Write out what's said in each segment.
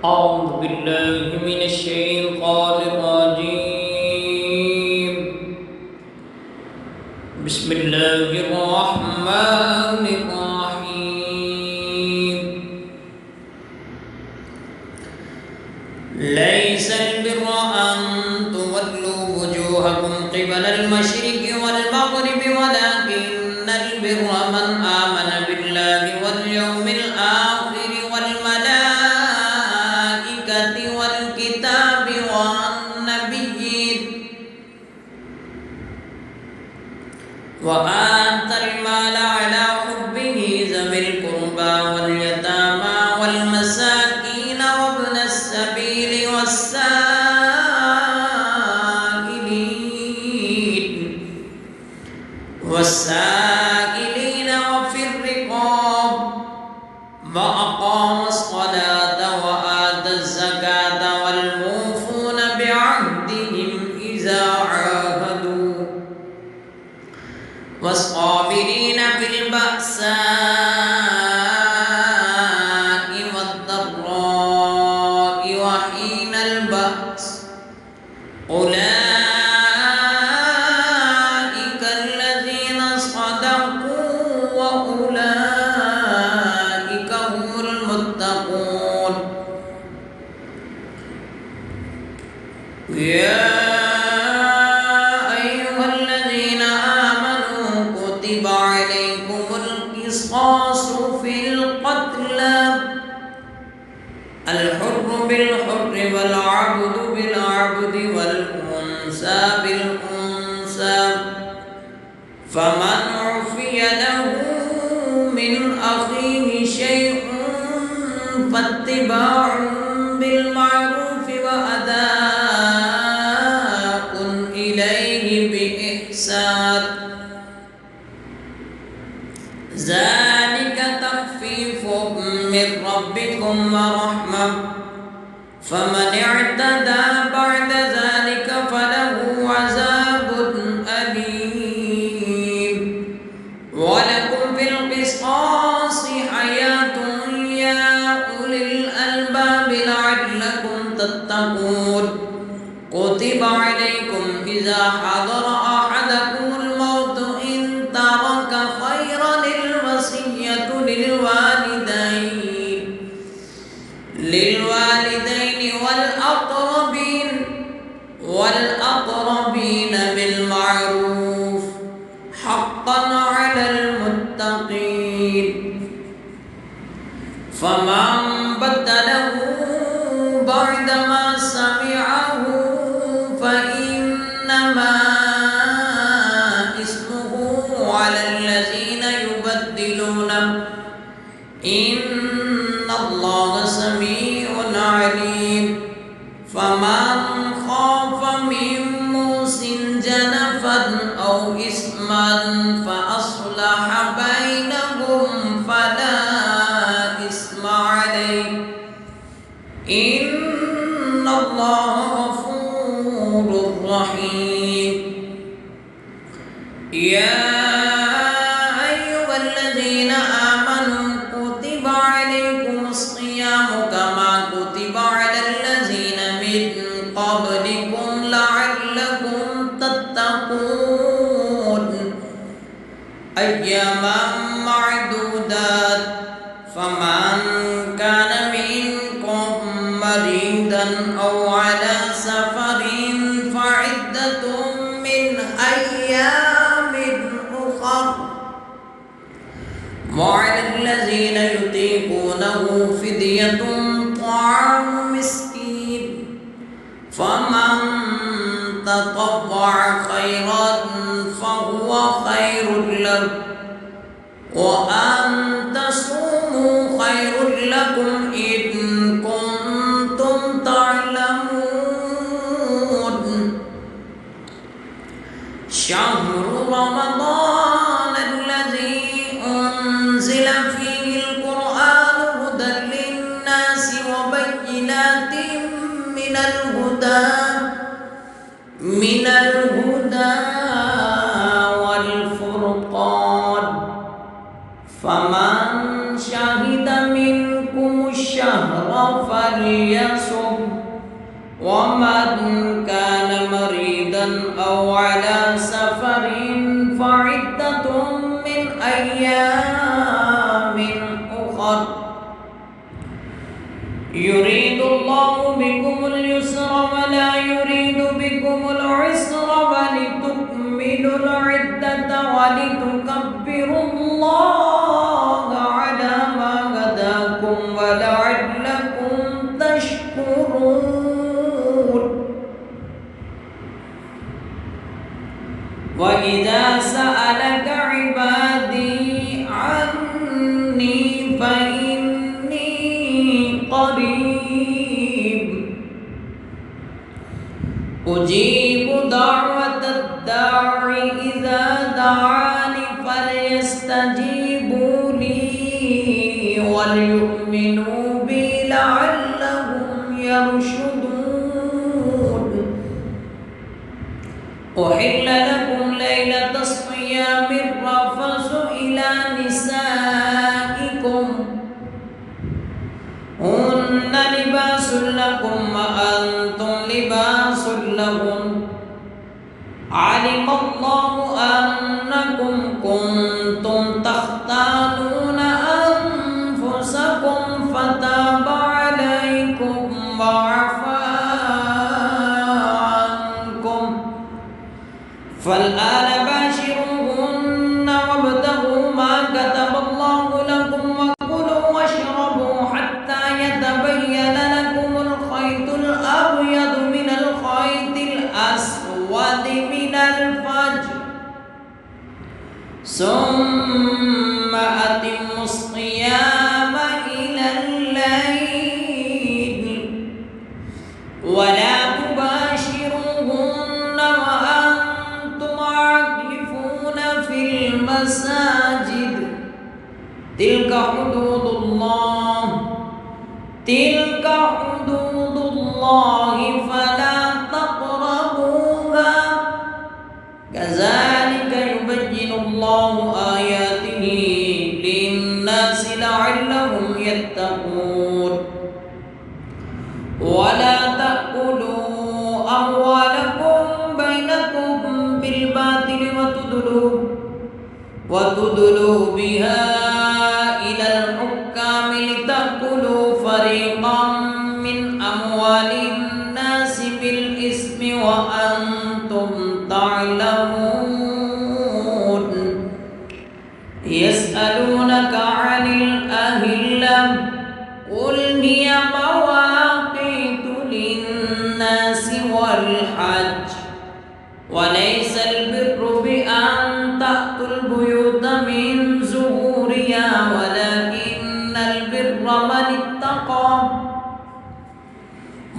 أعوذ بالله من الشيطان الرجيم. بسم الله الرحمن الرحيم. ليس البر أن تولوا وجوهكم قبل المشرق والمغرب ولكن البر من آمن بالله واليوم الآخر والملائكة والكتاب والنبيين وآتى المال على حبه ذوي القربى واليتامى والمساكين وابن السبيل والسائلين وفي الرقاب وأقام الصلاة وآتى الزكاة والموفون بعهدهم إذا عاهدوا والصابرين في البأساء والضراء وحين البأس أولئك الذين صدقوا وأولئك هم المتقون. يا أيها الذين آمنوا كتب عليكم القصاص في القتلى الحر بالحر والعبد بالعبد والأنثى بالأنثى فمن عفي له من أخيه شيء فاتباع بالمعروف وأداء إليه بإحسان ذلك تخفيف من ربكم ورحمة فمن اعتدى بعد ذلك فله عذاب أليم. ولكم في القصاص حياة يا أولي الألباب لعلكم تتقون. كتب عليكم إذا حضر أحدكم الموت إن ترك خيرا الوصية للوالدين والأقربين بالمعروف حقا على المتقين. فمن بدله بعدما سمعه فإنما إثمه على الذين يبدلونه إن الله سميع عليم. فمن خاف من موص جنفا أو إثما فأصلح بينهم فلا إثم عليه إن الله غفور رحيم. يا أيها الذين آمنوا كتب عليكم الصيام كما كتب على الذين من قبلكم لعلكم تتقون أياما معدودات فمن كان منكم مريضا أو على سفر فعدة من أيام أخر وعلى الذين يطيقونه فدية طعام مسكين فمن تطوع خيرا فهو خير له وأن تصوموا خير لكم إن كنتم تعلمون. شهر رمضان الذي أنزل فيه القرآن هدى للناس وبينات من الهدى والفرقان فمن شهد منكم الشهر الشهر فليصم ومن كان مريضا أو على سفر فعدة من أيام أخر يريد الله بكم اليسر ولا يريد بكم العسر ولتكملوا العدة ولتكبروا الله على ما هداكم ولعلكم تشكرون. وإذا سألك عبادي عني فإني قريب أجيب دعوة الداع إذا دعاني فليستجيبوا لي وليؤمنوا بي لعلهم يرشدون. أحل لكم ليلة الصيام الرفث إلى نسائكم هن لباس لكم وأنتم لباس لهم علم الله أنكم كنتم تختانون أنفسكم فتاب عليكم وعفى عنكم فالآن باشروهن وابتغوا ما كتب الله لكم وكلوا واشربوا حتى يتبين لكم الخيط الأبيض من الخيط الأسود من الفجر ثم أتموا الصيام إلى الليل ولا تباشروهن وأنتم عاكفون في المساجد تلك حدود الله فلا تقربوها كذلك يبين الله آياته للناس لعلهم يتقون. ولا تأكلوا أموالكم بينكم بالباطل وتدلوا بها إلى الحكام لتأكلوا فريقا من أموال الناس بالإثم وأنتم تعلمون. يسألونك عن الأهلة قل هي مواقيت للناس والحج وليس البر بأن تأتوا البيوت من ظهورها ولكن البر من اتقى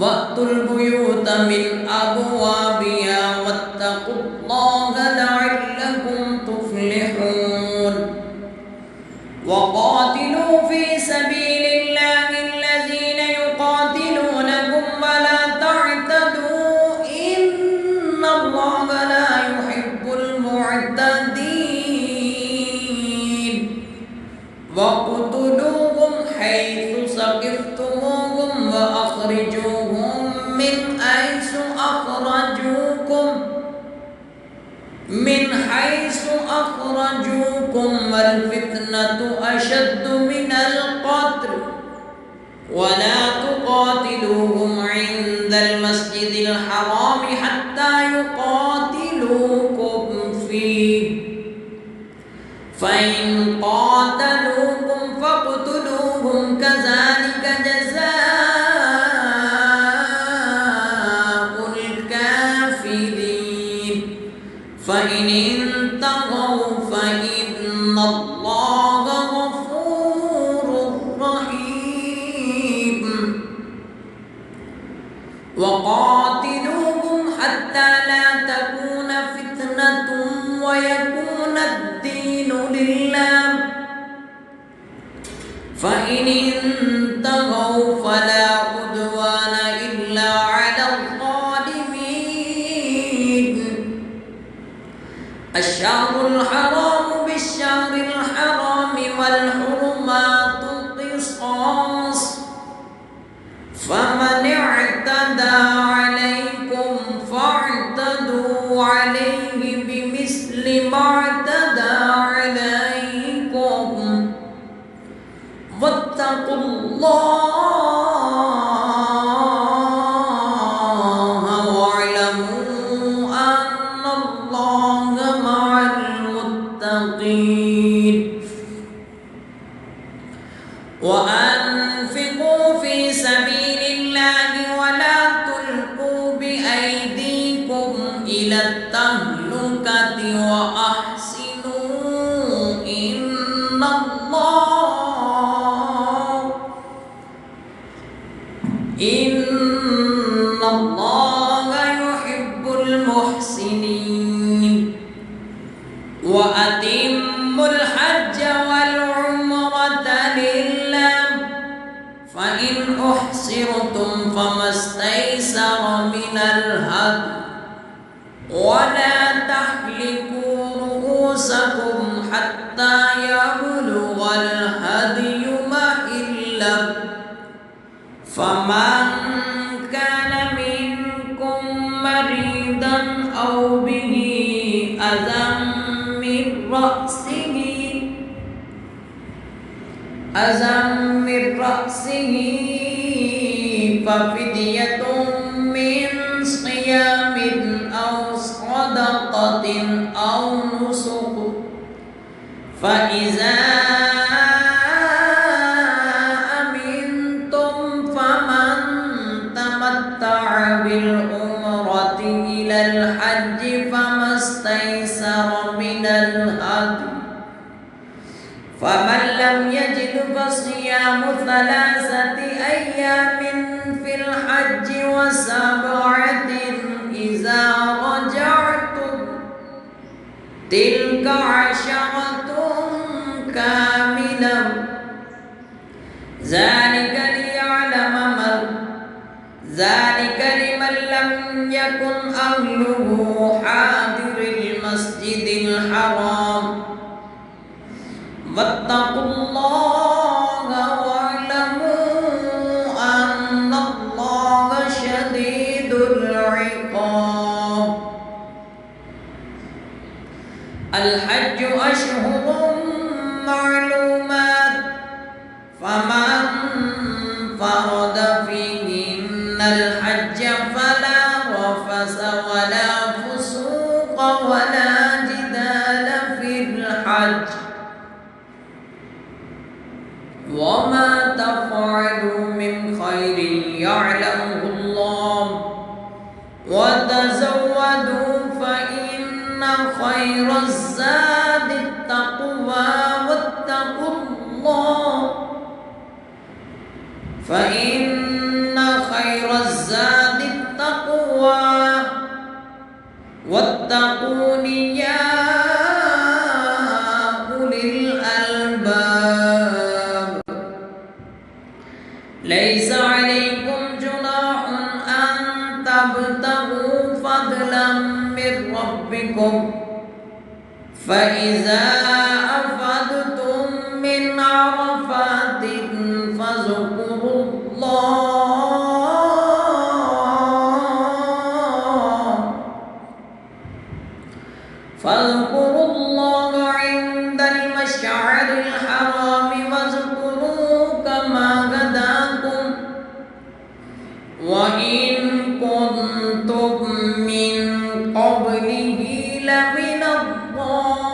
وأتوا البيوت من أبوابها واتقوا الله لعلكم تفلحون. وقاتلوا في سبيل الله الذين يقاتلونكم ولا تعتدوا إن الله لا يحب المعتدين. وقتلوهم حيث ثقفتموهم وأخرجوهم من حيث أخرجوكم والفتنة أشد من القتل ولا تقاتلوهم عند المسجد الحرام حتى يقاتلوكم فيه فإن قاتلوكم فاقتلوهم كذلك جزاء الكافرين. فإن انتهوا فإن الله غفور رحيم. وقاتلوهم حتى لا تكون فتنة ويكون الدين لله فإن انتهوا فلا عدوان إلا على الظالمين. الشهر الحرام بالشهر الحرام والحرمات قصاص فمن اعتدى عليكم فاعتدوا عليه بمثل ما اعتدى عليكم واتقوا الله واعلموا أن الله مع المتقين وأنفقوا في سبيل الله ولا تلقوا بأيديكم إلى التهلكة وأحسنوا إن الله يحب المحسنين وأتموا الحج والعمرة لله فإن أحصرتم فما استيسر من الهدي ولا تحلقوا رؤوسكم حتى يبلغ الهدي محله فمن كان منكم مريضا أو به أذى من رأسه ففدية من صيام أو صدقة أو نسك فإذا أمنتم فمن تمتع بالعمرة إلى الحج فما استيسر من الهدي فمن لم يجد فصيام 3 أيام في الحج و7 إذا رجعتم تلك 10 كاملة ذلك لمن لم يكن أهله حاضر المسجد الحرام واتقوا الله واعلموا أن الله شديد العقاب الحج أشهر معلومات فمن فرض فيهن الحج فلا رفث ولا فسوق ولا جدال في الحج وما تفعلوا من خير يعلمه الله وتزودوا فإن خير الزاد التقوى واتقوا الله واتقون يا أولي الألباب ليس عليكم جناح أن تبتغوا فضلا من ربكم فإذا أفضتم من عرفات فاذكروا الله عند المشعر الحرام واذكروه كما هداكم وإن كنتم من قبله لمن الضالين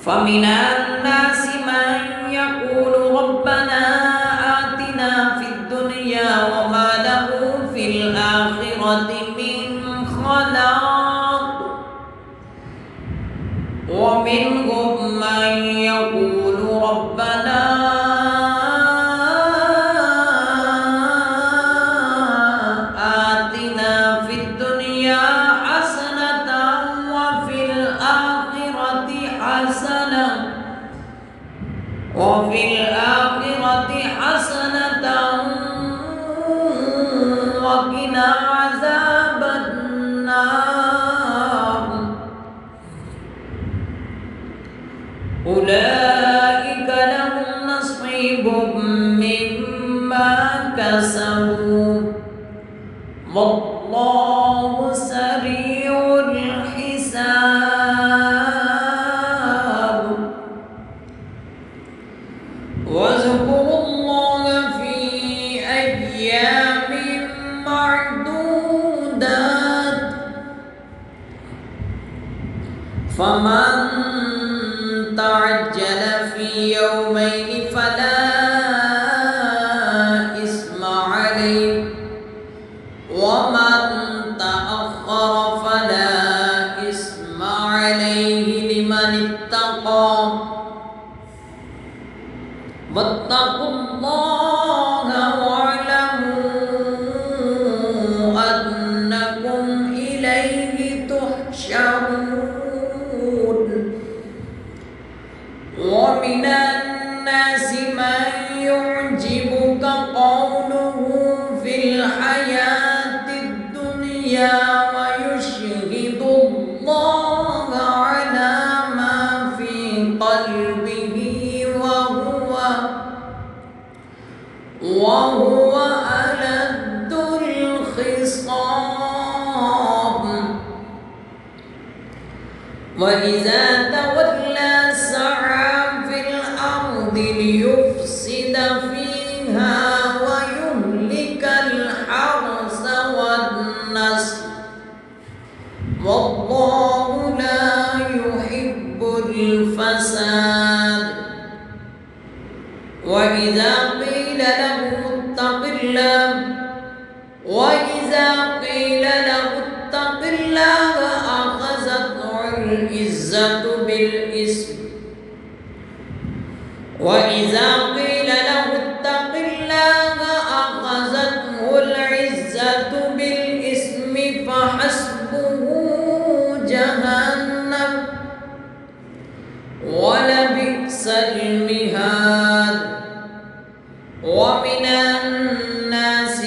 فمن الناس من يقول ربنا آتنا في الدنيا وما له في الآخرة من خلاق ومنهم من يقول ربنا آتنا في الدنيا حسنة وفي الآخرة حسنة وقنا عذاب النار أولئك لهم نصيب مما كسبوا والله سريع الحساب واذكروا الله في أيام معدودات فمن تعجل في يومين فلا إثم عليه ومن تأخر فلا إثم عليه لمن اتقى واتقوا الله واعلموا أنكم إليه تحشرون ومن الناس من يعجبك قوله في الحياة الدنيا ويشهد الله على ما في قلبه وهو ألد الخصام وإذا تولى سعى في الأرض ليفسد فيها ويهلك الحرث والنسل والله لا يحب الفساد وإذا قيل له اتق الله أخذته العزة بالإثم فحسبه جهنم ولبئس المهاد ومن الناس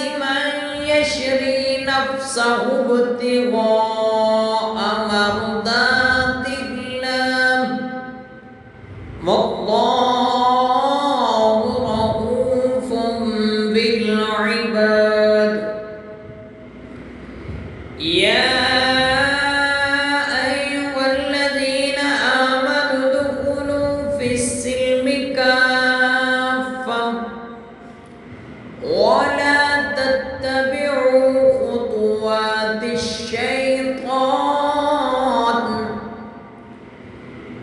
من يشري نفسه ابتغاء مرضات الله والله رؤوف بالعباد يا أيها الذين آمنوا ادخلوا في السلم كافة ولا تتبعوا خطوات الشيطان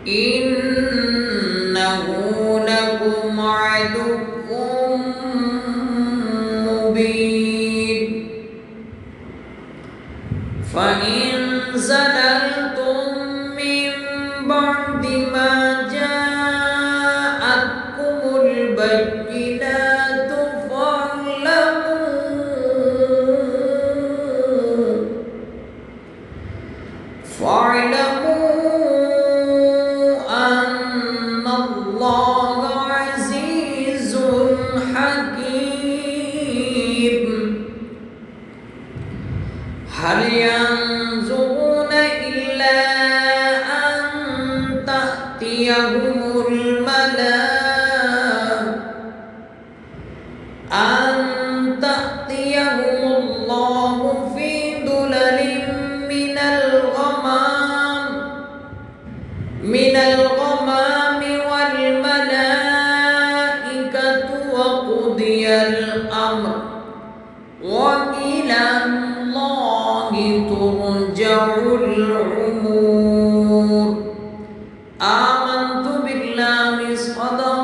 إنه لكم عدو مبين فإن زللتم من بعد ما جاءتكم البينات فاعلموا أن الله عزيز حكيم هل ينظرون إلا أن تأتيهم الله في ظلل من الغمام والملائكة وقضي الأمر وإلى الله الأمور آمنت بالله صدق